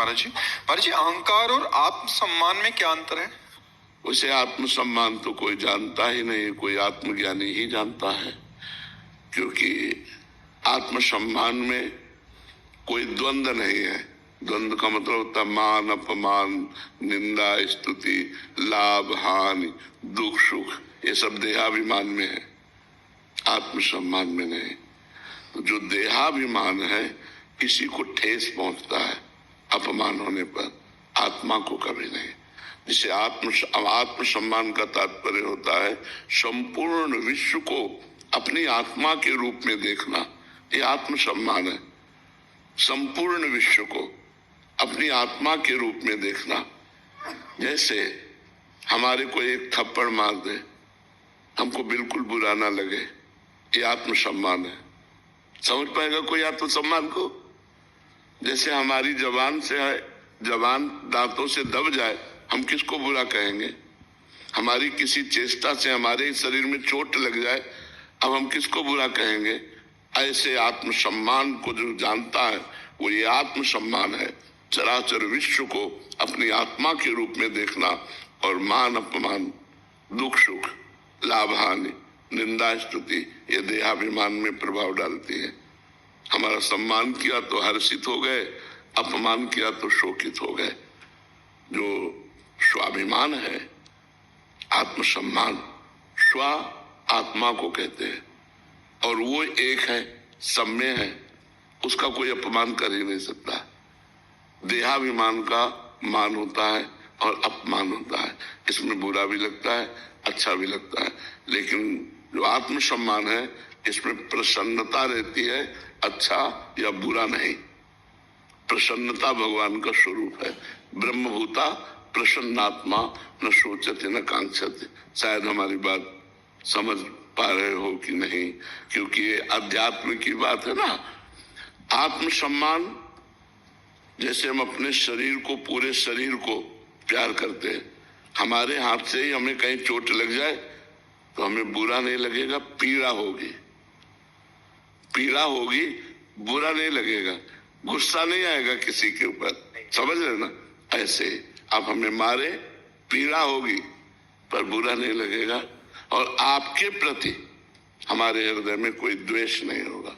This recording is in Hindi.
महाराज जी, अहंकार और आत्मसम्मान में क्या अंतर है? उसे आत्मसम्मान तो कोई जानता ही नहीं, कोई आत्मज्ञानी ही जानता है। क्योंकि आत्मसम्मान में कोई द्वंद्व नहीं है। द्वंद्व का मतलब होता है मान अपमान, निंदा स्तुति, लाभ हानि, दुख सुख, ये सब देहाभिमान में है, आत्मसम्मान में नहीं। तो जो देहाभिमान है किसी को ठेस पहुंचता है अपमान होने पर, आत्मा को कभी नहीं। जिसे आत्मसम्मान का तात्पर्य होता है संपूर्ण विश्व को अपनी आत्मा के रूप में देखना, ये आत्मसम्मान है। संपूर्ण विश्व को अपनी आत्मा के रूप में देखना। जैसे हमारे को एक थप्पड़ मार दे, हमको बिल्कुल बुरा ना लगे, ये आत्मसम्मान है। समझ पाएगा कोई आत्मसम्मान को? जैसे हमारी जबान से है, जबान दांतों से दब जाए, हम किसको बुरा कहेंगे? हमारी किसी चेष्टा से हमारे शरीर में चोट लग जाए, अब हम किसको बुरा कहेंगे? ऐसे आत्मसम्मान को जो जानता है वो ये आत्मसम्मान है। चराचर विश्व को अपनी आत्मा के रूप में देखना और मान अपमान, दुख सुख, लाभ हानि, निंदा स्तुति, ये देहाभिमान में प्रभाव डालती है। हमारा सम्मान किया तो हर्षित हो गए, अपमान किया तो शोकित हो गए। जो स्वाभिमान है, आत्मसम्मान, स्व आत्मा को कहते हैं और वो एक है, सब में है, उसका कोई अपमान कर ही नहीं सकता। देहाभिमान का मान होता है और अपमान होता है, इसमें बुरा भी लगता है, अच्छा भी लगता है। लेकिन जो आत्मसम्मान है इसमें प्रसन्नता रहती है, अच्छा या बुरा नहीं। प्रसन्नता भगवान का स्वरूप है। ब्रह्मभूता प्रसन्नात्मा न सोचते न कांक्षते। शायद हमारी बात समझ पा रहे हो कि नहीं, क्योंकि ये अध्यात्म की बात है ना। आत्मसम्मान, जैसे हम अपने शरीर को, पूरे शरीर को प्यार करते हैं, हमारे हाथ से ही हमें कहीं चोट लग जाए तो हमें बुरा नहीं लगेगा, पीड़ा होगी, पीड़ा होगी, बुरा नहीं लगेगा, गुस्सा नहीं आएगा किसी के ऊपर। समझ रहे ना? ऐसे आप हमें मारे, पीड़ा होगी पर बुरा नहीं लगेगा, और आपके प्रति हमारे हृदय में कोई द्वेष नहीं होगा।